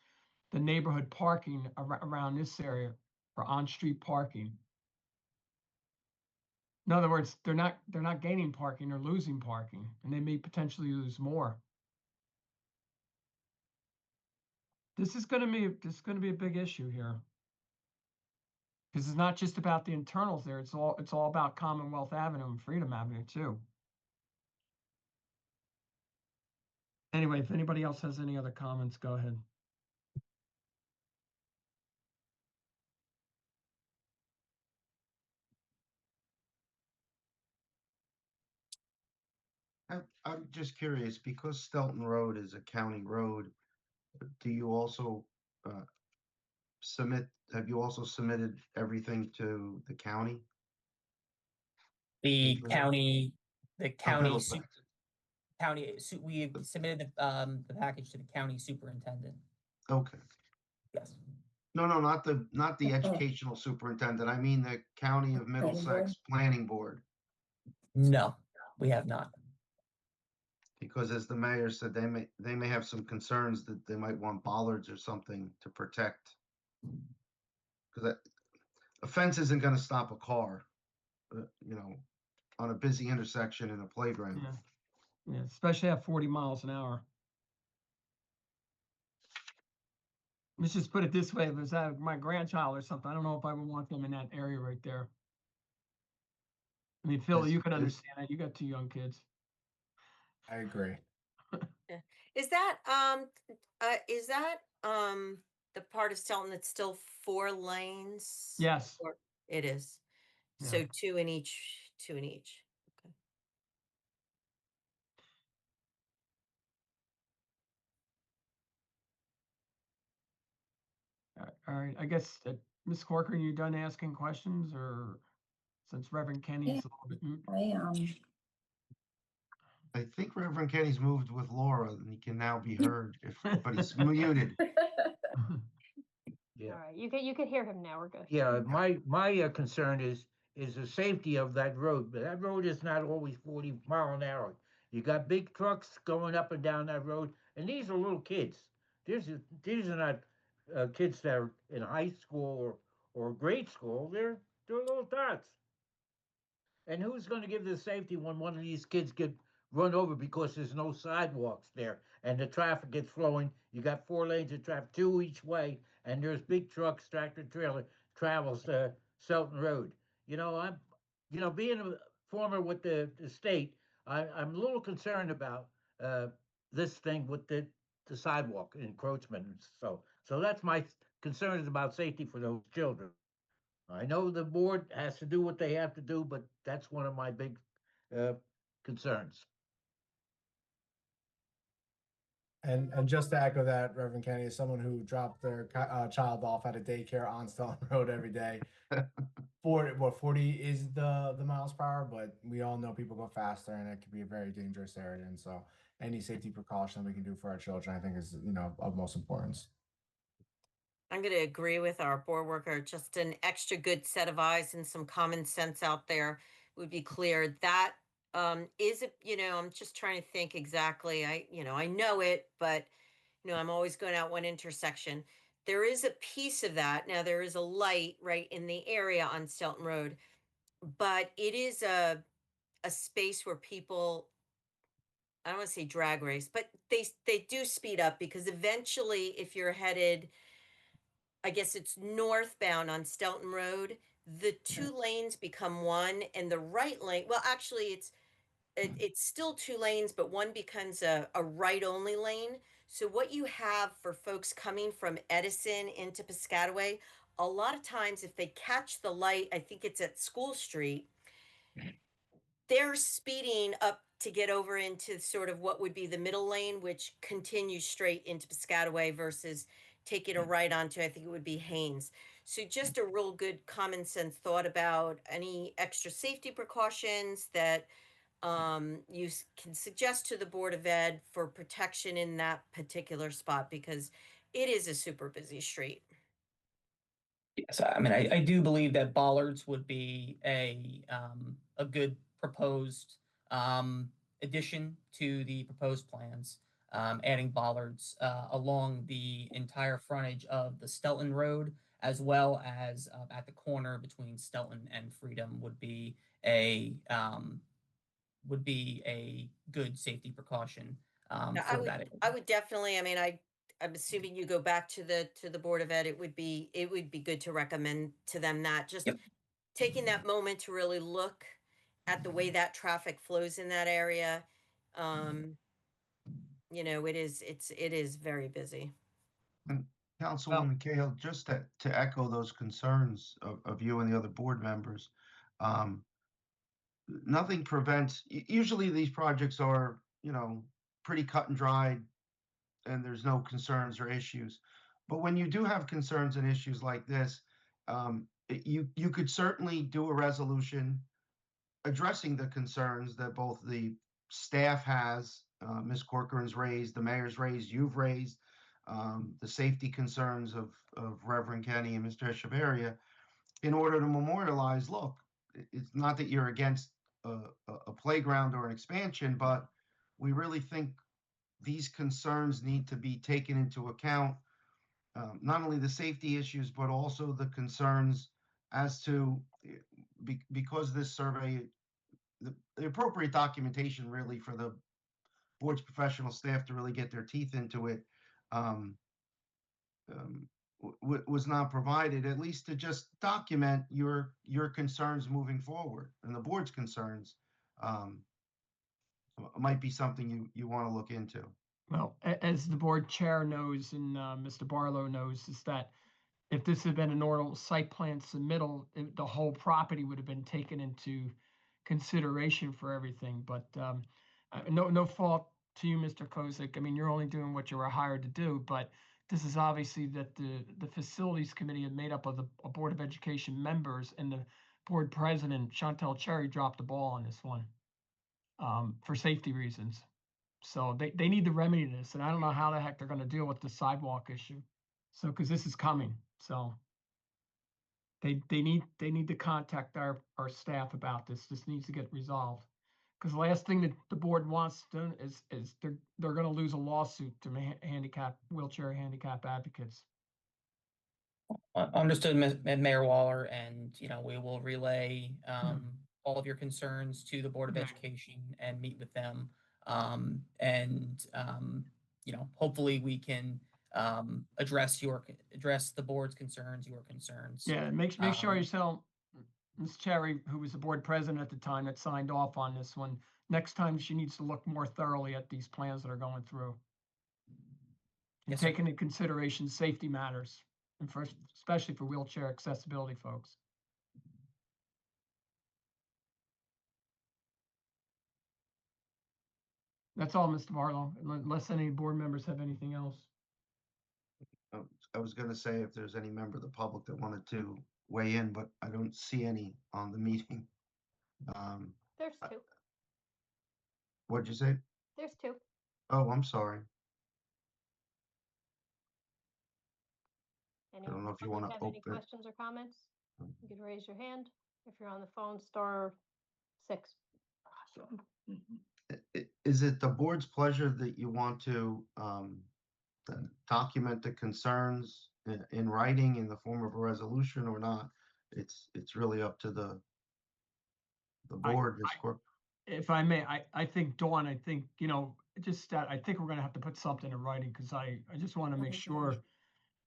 the neighborhood parking around this area for on-street parking. In other words, they're not gaining parking, they're losing parking, and they may potentially lose more. This is going to be a big issue here. Because it's not just about the internals there, it's all about Commonwealth Avenue and Freedom Avenue too. Anyway, if anybody else has any other comments, go ahead. I'm just curious, because Stelton Road is a county road, do you also have you also submitted everything to the county? The Info- county, the of county, Middlesex? we submitted the package to the county superintendent. Okay. Yes. No, not the educational superintendent. I mean the County of Middlesex Planning Board. No, we have not. Because as the mayor said, they may have some concerns that they might want bollards or something to protect. Because a fence isn't going to stop a car, on a busy intersection in a playground. Yeah, especially at 40 miles an hour. Let's just put it this way, if it was my grandchild or something, I don't know if I would want them in that area right there. I mean, Phil, you can understand it. You got 2 young kids. I agree. Is that the part of Stelton that's still 4 lanes? Yes. Or it is. Yeah. So 2 in each. Okay. All right. I guess, Ms. Corcoran, you done asking questions, or since Reverend Kenny's a little bit mute? I think Reverend Kenny's moved with Laura and he can now be heard, but he's muted. All right, you can hear him now. We're good. Yeah, my concern is the safety of that road, but that road is not always 40 mile an hour. You got big trucks going up and down that road, and these are little kids. These are not kids that are in high school or grade school. They're little tots. And who's going to give the safety when one of these kids get run over because there's no sidewalks there and the traffic gets flowing? You got 4 lanes of traffic, 2 each way, and there's big trucks, tractor trailer travels Selton Road. Being a former with the state, I'm a little concerned about this thing with the sidewalk encroachment. So that's my concerns about safety for those children. I know the board has to do what they have to do, but that's one of my big concerns. And just to echo that, Reverend Kenny, as someone who dropped their child off at a daycare on Stelton Road every day, 40 is the miles per hour, but we all know people go faster and it can be a very dangerous area. And so any safety precaution we can do for our children, I think is, of most importance. I'm going to agree with our board worker. Just an extra good set of eyes and some common sense out there would be clear. That is I'm just trying to think exactly. I know it, but I'm always going out one intersection. There is a piece of that. Now there is a light right in the area on Stelton Road, but it is a space where people, I don't want to say drag race, but they do speed up, because eventually if you're headed, I guess it's northbound on Stelton Road, the 2 lanes become 1, and the right lane, well, actually it's still 2 lanes, but one becomes a right only lane. So what you have for folks coming from Edison into Piscataway, a lot of times if they catch the light, I think it's at School Street, they're speeding up to get over into sort of what would be the middle lane, which continues straight into Piscataway, versus taking a right onto, I think it would be Haynes. So just a real good common sense thought about any extra safety precautions that you can suggest to the Board of Ed for protection in that particular spot, because it is a super busy street. Yes, I mean, I do believe that bollards would be a good proposed addition to the proposed plans. Adding bollards along the entire frontage of the Stelton Road, as well as at the corner between Stelton and Freedom, would be a good safety precaution for that. I would definitely. I mean, I'm assuming you go back to the Board of Ed. It would be good to recommend to them that just taking that moment to really look at the way that traffic flows in that area. It is very busy. And Councilwoman Cahill, just to echo those concerns of you and the other board members, nothing prevents, usually these projects are, pretty cut and dried, and there's no concerns or issues. But when you do have concerns and issues like this, you could certainly do a resolution addressing the concerns that both the staff has, Ms. Corcoran's raised, the mayor's raised, you've raised, the safety concerns of Reverend Kenny and Mr. Echeverria, in order to memorialize, look, it's not that you're against a playground or an expansion, but we really think these concerns need to be taken into account, not only the safety issues, but also the concerns as to, because this survey, the appropriate documentation really for the board's professional staff to really get their teeth into it, was not provided, at least to just document your concerns moving forward and the board's concerns. Might be something you want to look into. Well, as the board chair knows, and Mr. Barlow knows, is that if this had been a normal site plan submittal, the whole property would have been taken into consideration for everything. But no fault to you, Mr. Kozik. I mean, you're only doing what you were hired to do, but this is obviously that the facilities committee is made up of a Board of Education members, and the board president, Chantel Cherry, dropped the ball on this one for safety reasons. So they need to remedy this, and I don't know how the heck they're going to deal with the sidewalk issue. So, because this is coming, so they need to contact our staff about this. This needs to get resolved. Because the last thing that the board wants to do is they're going to lose a lawsuit to wheelchair handicap advocates. Understood, Mayor Waller, and we will relay all of your concerns to the Board of Education and meet with them. Hopefully we can address the board's concerns, your concerns. Yeah, make sure you tell Ms. Cherry, who was the board president at the time that signed off on this one, next time she needs to look more thoroughly at these plans that are going through. Yes, take into consideration safety matters, and especially for wheelchair accessibility folks. That's all, Mr. Barlow, unless any board members have anything else. I was going to say if there's any member of the public that wanted to weigh in, but I don't see any on the meeting. There's two. What'd you say? There's two. Oh, I'm sorry. Anyone I don't know if you want want to to have any open. questions or comments? You can raise your hand. If you're on the phone, star 6. Is it the board's pleasure that you want to document the concerns in writing in the form of a resolution or not? It's really up to the board. If I may, I think, Dawn, I think, just that I think we're going to have to put something in writing, because I just want to make sure,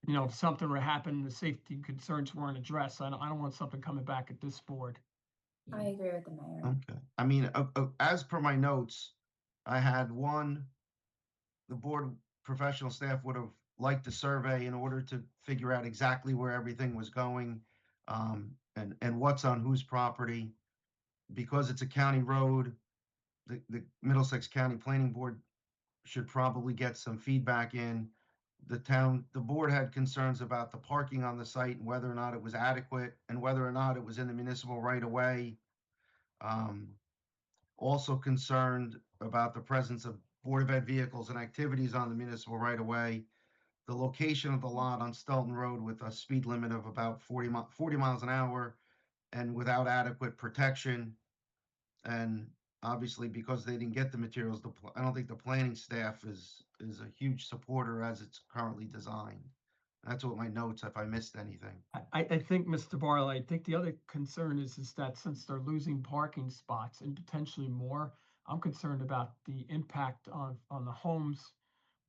if something were to happen, the safety concerns weren't addressed. I don't want something coming back at this board. I agree with the mayor. Okay. I mean, as per my notes, I had the board professional staff would have liked the survey in order to figure out exactly where everything was going, and what's on whose property. Because it's a county road, the Middlesex County Planning Board should probably get some feedback in. The board had concerns about the parking on the site and whether or not it was adequate and whether or not it was in the municipal right of way. Also concerned about the presence of Board of Ed vehicles and activities on the municipal right of way. The location of the lot on Stelton Road with a speed limit of about 40 miles an hour and without adequate protection. And obviously, because they didn't get the materials, I don't think the planning staff is a huge supporter as it's currently designed. That's what my notes, if I missed anything. I think, Mr. Barlow, I think the other concern is that since they're losing parking spots and potentially more, I'm concerned about the impact on the homes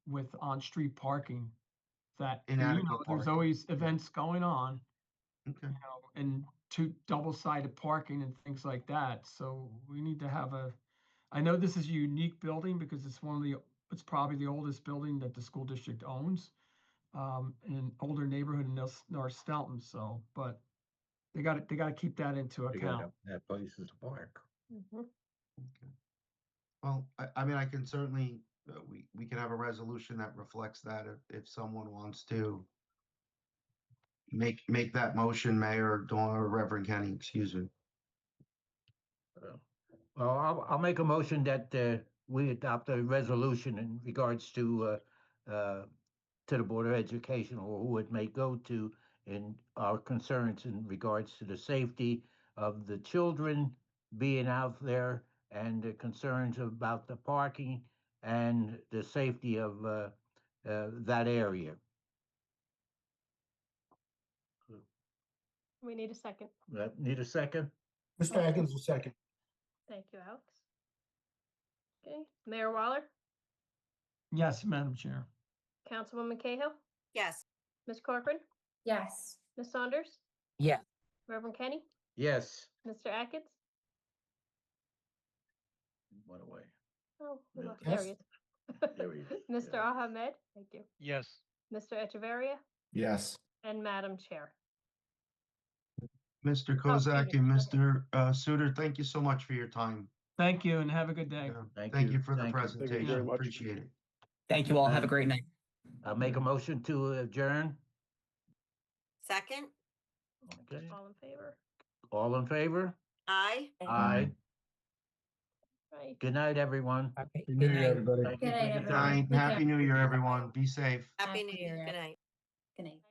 with on-street parking. That Inadequate there's parking. always events going on, Okay. And two double-sided parking and things like that. So we need to have I know this is a unique building because it's it's probably the oldest building that the school district owns, in an older neighborhood in North Stelton. So, but they got to keep that into account. That place is a park. Mm-hmm. Okay. Well, I mean, I can certainly we can have a resolution that reflects that if someone wants to make that motion, Mayor Dawn or Reverend Kenny, excuse me. Well, I'll make a motion that we adopt a resolution in regards to the Board of Education, or who it may go to, in our concerns in regards to the safety of the children being out there, and the concerns about the parking and the safety of that area. We need a second. Need a second? Mr. Atkins will second. Thank you, Alex. Okay, Mayor Waller, Yes, Madam Chair. Councilwoman Cahill, Yes. Ms. Corcoran, Yes. Ms. Saunders, Yeah. Reverend Kenny, Yes. Mr. Atkins. Went away. Oh, we lost, Yes. there he is. There he is. Mr. Ahmed, thank you. Yes. Mr. Echeverria, Yes. and Madam Chair. Mr. Oh, Kozak excuse and me. Mr. Suter, thank you so much for your time. Thank you and have a good day. Thank you for the Thank you. Thank you presentation. very much. Appreciate it. Thank you all. Have a great night. I'll make a motion to adjourn. Second? Okay. All in favor? All in favor? Aye. Aye. Right. Good night, everyone. Okay. Good night, everybody. Thank you Good for night, your everyone. time. Night, Take Happy care. New Year, everyone. Be safe. Happy Happy New New Year. Year. Good night. Good night.